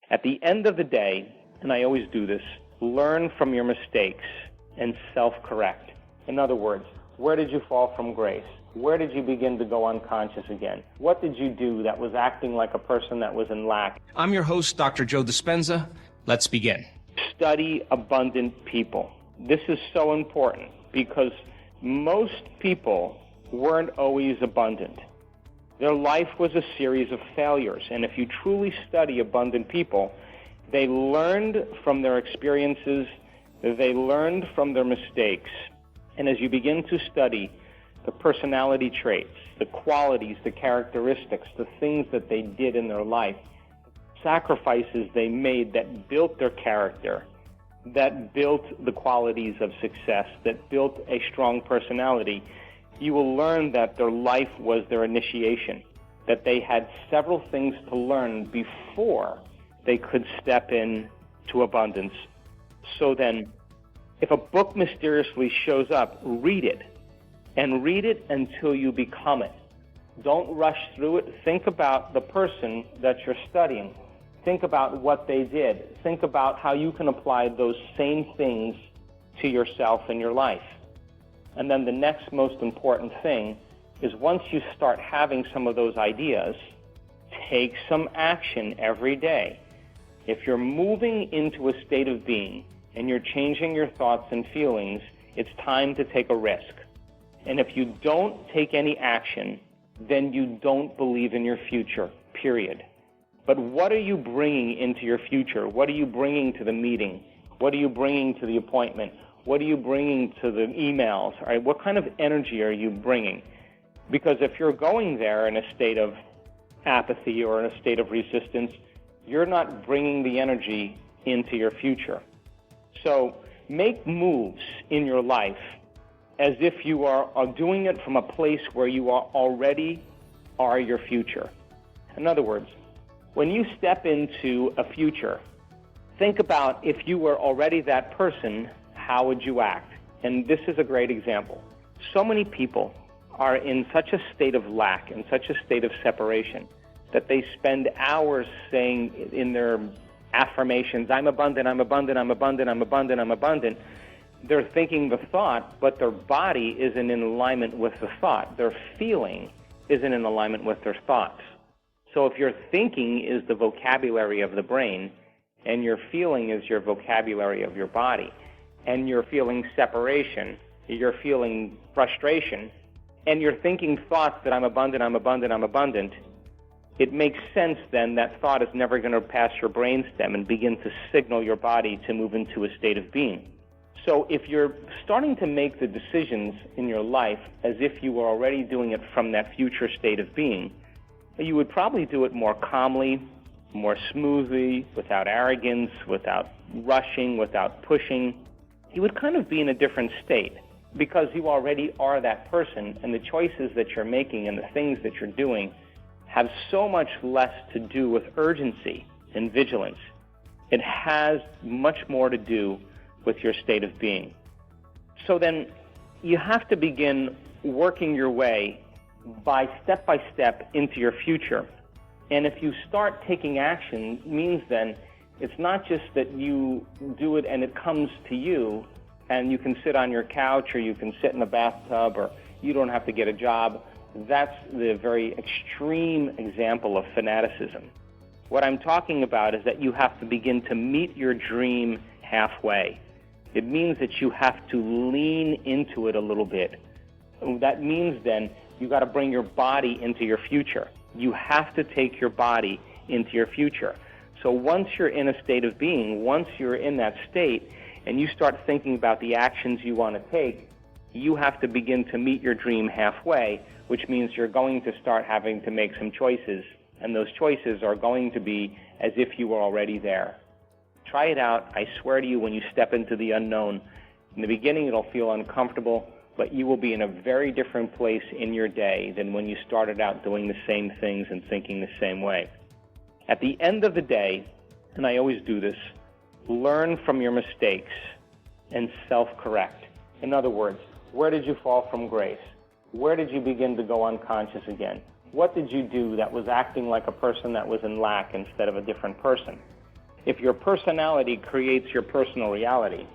At the end of the day, and I always do this, learn from your mistakes and self-correct. In other words, where did you fall from grace? Where did you begin to go unconscious again? What did you do that was acting like a person that was in lack? I'm your host, Dr. Joe Dispenza. Let's begin. Study abundant people. This is so important because most people weren't always abundant. Their life was a series of failures, and if you truly study abundant people, they learned from their experiences, they learned from their mistakes, and as you begin to study the personality traits, the qualities, the characteristics, the things that they did in their life, sacrifices they made that built their character, that built the qualities of success, that built a strong personality, you will learn that their life was their initiation, that they had several things to learn before they could step in to abundance. So then, if a book mysteriously shows up, read it, and read it until you become it. Don't rush through it. Think about the person that you're studying. Think about what they did. Think about how you can apply those same things to yourself in your life. And then the next most important thing is once you start having some of those ideas, take some action every day. If you're moving into a state of being and you're changing your thoughts and feelings, it's time to take a risk. And if you don't take any action, then you don't believe in your future, period. But what are you bringing into your future? What are you bringing to the meeting? What are you bringing to the appointment? What are you bringing to the emails? All right, what kind of energy are you bringing? Because if you're going there in a state of apathy or in a state of resistance, you're not bringing the energy into your future. So make moves in your life as if you are doing it from a place where you already are your future. In other words, when you step into a future, think about if you were already that person, how would you act? And this is a great example. So many people are in such a state of lack, in such a state of separation, that they spend hours saying in their affirmations, I'm abundant, I'm abundant, I'm abundant, I'm abundant, I'm abundant. They're thinking the thought, but their body isn't in alignment with the thought. Their feeling isn't in alignment with their thoughts. So if your thinking is the vocabulary of the brain, and your feeling is your vocabulary of your body, and you're feeling separation, you're feeling frustration, and you're thinking thoughts that I'm abundant, I'm abundant, I'm abundant, it makes sense then that thought is never going to pass your brainstem and begin to signal your body to move into a state of being. So if you're starting to make the decisions in your life as if you were already doing it from that future state of being, you would probably do it more calmly, more smoothly, without arrogance, without rushing, without pushing. You would kind of be in a different state because you already are that person, and the choices that you're making and the things that you're doing have so much less to do with urgency and vigilance. It has much more to do with your state of being. So then you have to begin working your way by step into your future. And if you start taking action, it means then it's not just that you do it and it comes to you and you can sit on your couch or you can sit in a bathtub or you don't have to get a job. That's the very extreme example of fanaticism. What I'm talking about is that you have to begin to meet your dream halfway. It means that you have to lean into it a little bit. That means then you got to bring your body into your future. You have to take your body into your future. So once you're in a state of being, once you're in that state and you start thinking about the actions you want to take, you have to begin to meet your dream halfway, which means you're going to start having to make some choices, and those choices are going to be as if you were already there. Try it out. I swear to you, when you step into the unknown, in the beginning it'll feel uncomfortable, but you will be in a very different place in your day than when you started out doing the same things and thinking the same way. At the end of the day, and I always do this, learn from your mistakes and self-correct. In other words, where did you fall from grace? Where did you begin to go unconscious again? What did you do that was acting like a person that was in lack instead of a different person? If your personality creates your personal reality,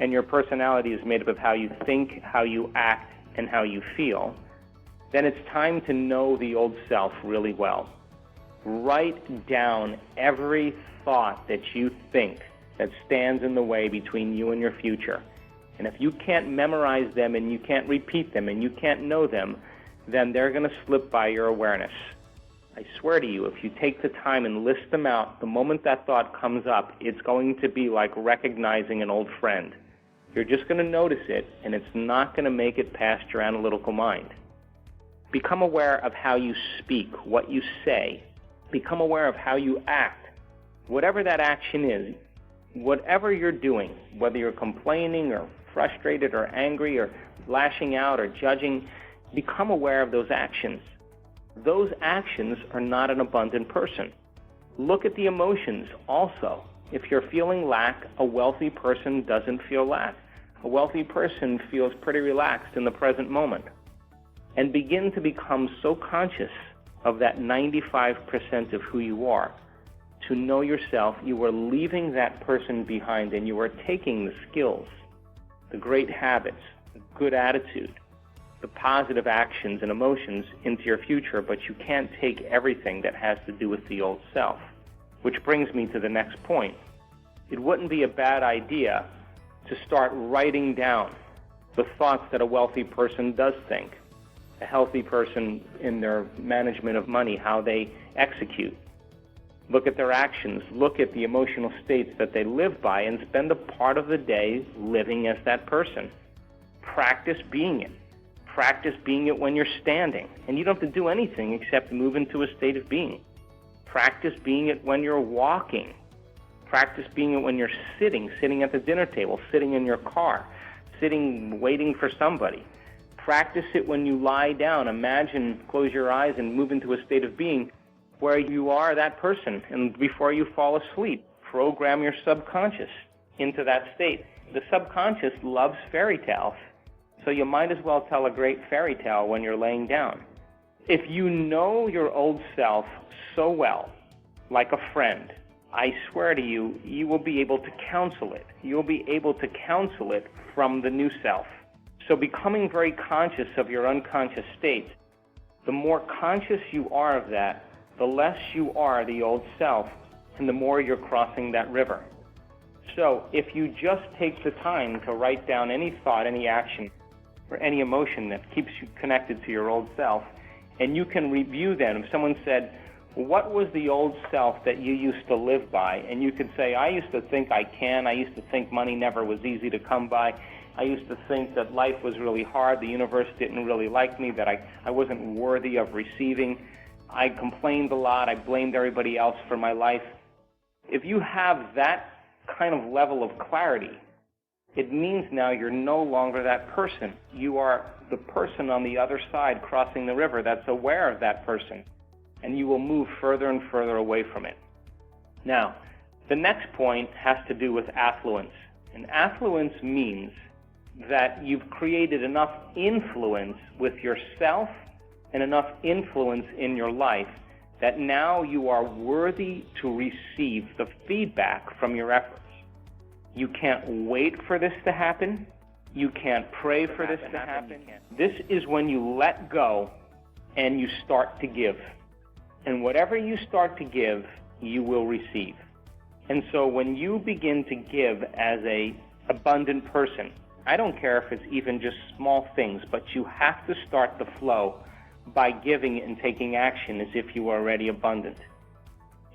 and your personality is made up of how you think, how you act, and how you feel, then it's time to know the old self really well. Write down every thought that you think that stands in the way between you and your future. And if you can't memorize them and you can't repeat them and you can't know them, then they're going to slip by your awareness. I swear to you, if you take the time and list them out, the moment that thought comes up, it's going to be like recognizing an old friend. You're just going to notice it, and it's not going to make it past your analytical mind. Become aware of how you speak, what you say. Become aware of how you act. Whatever that action is, whatever you're doing, whether you're complaining or frustrated or angry or lashing out or judging, become aware of those actions. Those actions are not an abundant person. Look at the emotions also. If you're feeling lack, a wealthy person doesn't feel lack. A wealthy person feels pretty relaxed in the present moment. And begin to become so conscious of that 95% of who you are. To know yourself, you are leaving that person behind and you are taking the skills, the great habits, the good attitude, the positive actions and emotions into your future, but you can't take everything that has to do with the old self. Which brings me to the next point. It wouldn't be a bad idea to start writing down the thoughts that a wealthy person does think, a healthy person in their management of money, how they execute. Look at their actions, look at the emotional states that they live by, and spend a part of the day living as that person. Practice being it. Practice being it when you're standing, and you don't have to do anything except move into a state of being. Practice being it when you're walking. Practice being it when you're sitting at the dinner table, sitting in your car, sitting waiting for somebody. Practice it when you lie down. Imagine, close your eyes and move into a state of being where you are that person. And before you fall asleep, program your subconscious into that state. The subconscious loves fairy tales. So you might as well tell a great fairy tale when you're laying down. If you know your old self so well, like a friend, I swear to you, you will be able to counsel it. You'll be able to counsel it from the new self. So becoming very conscious of your unconscious state, the more conscious you are of that, the less you are the old self, and the more you're crossing that river. So if you just take the time to write down any thought, any action, or any emotion that keeps you connected to your old self, and you can review them. If someone said, what was the old self that you used to live by? And you could say, I used to think I used to think money never was easy to come by, I used to think that life was really hard, the universe didn't really like me, that I wasn't worthy of receiving, I complained a lot, I blamed everybody else for my life. If you have that kind of level of clarity, it means now you're no longer that person. You are the person on the other side crossing the river that's aware of that person, and you will move further and further away from it. Now, the next point has to do with affluence. And affluence means that you've created enough influence with yourself and enough influence in your life that now you are worthy to receive the feedback from your efforts. You can't wait for this to happen. You can't pray for this to happen. This is when you let go and you start to give. And whatever you start to give, you will receive. And so when you begin to give as an abundant person, I don't care if it's even just small things, but you have to start the flow by giving and taking action as if you are already abundant.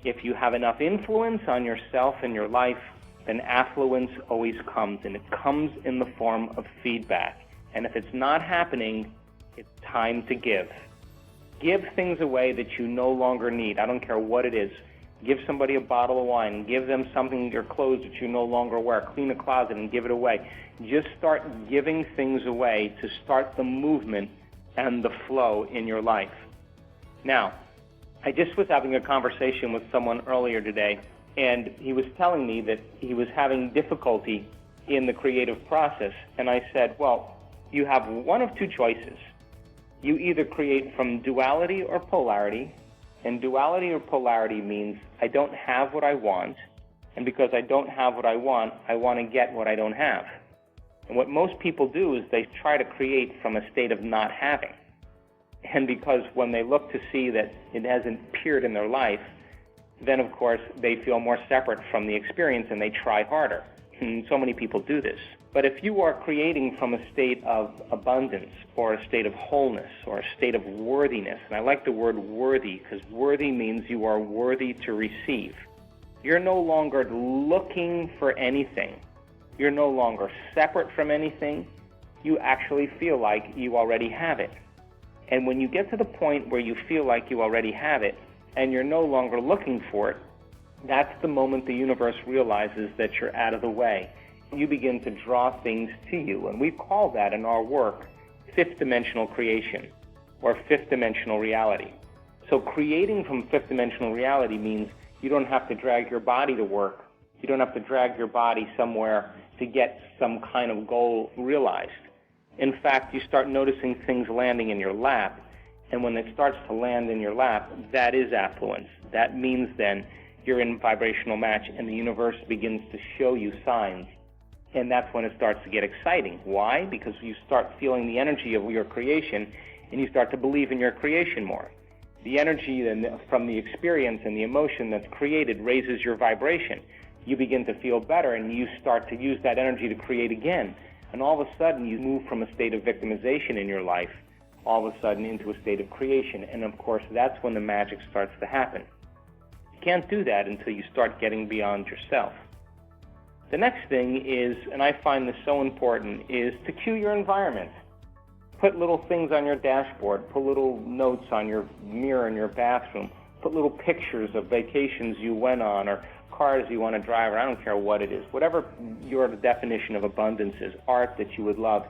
If you have enough influence on yourself and your life, then affluence always comes, and it comes in the form of feedback. And if it's not happening, it's time to give. Give things away that you no longer need. I don't care what it is. Give somebody a bottle of wine. Give them something, your clothes that you no longer wear. Clean a closet and give it away. Just start giving things away to start the movement and the flow in your life. Now, I just was having a conversation with someone earlier today, and he was telling me that he was having difficulty in the creative process. And I said, well, you have one of two choices. You either create from duality or polarity, and duality or polarity means I don't have what I want, And because I don't have what I want to get what I don't have. And what most people do is they try to create from a state of not having. And because when they look to see that it hasn't appeared in their life, then of course they feel more separate from the experience and they try harder. And so many people do this. But if you are creating from a state of abundance or a state of wholeness or a state of worthiness, and I like the word worthy because worthy means you are worthy to receive. You're no longer looking for anything. You're no longer separate from anything. You actually feel like you already have it. And when you get to the point where you feel like you already have it and you're no longer looking for it, that's the moment the universe realizes that you're out of the way. You begin to draw things to you. And we call that in our work fifth dimensional creation or fifth dimensional reality. So creating from fifth dimensional reality means you don't have to drag your body to work. You don't have to drag your body somewhere to get some kind of goal realized. In fact, you start noticing things landing in your lap, and when it starts to land in your lap, that is affluence. That means then you're in vibrational match, and the universe begins to show you signs. And that's when it starts to get exciting. Why? Because you start feeling the energy of your creation, and you start to believe in your creation more. The energy from the experience and the emotion that's created raises your vibration. You begin to feel better, and you start to use that energy to create again. And all of a sudden, you move from a state of victimization in your life, all of a sudden into a state of creation. And of course, that's when the magic starts to happen. You can't do that until you start getting beyond yourself. The next thing is, and I find this so important, is to cue your environment. Put little things on your dashboard, put little notes on your mirror in your bathroom, put little pictures of vacations you went on or cars you want to drive, or I don't care what it is, whatever your definition of abundance is, art that you would love.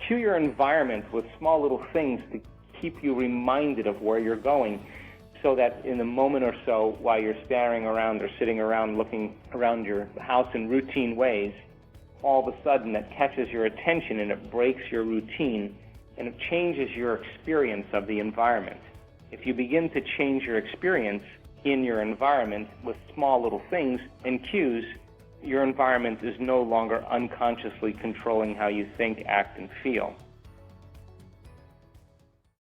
Cue your environment with small little things to keep you reminded of where you're going, so that in a moment or so, while you're staring around or sitting around looking around your house in routine ways, all of a sudden that catches your attention and it breaks your routine and it changes your experience of the environment. If you begin to change your experience in your environment with small little things and cues, your environment is no longer unconsciously controlling how you think, act, and feel.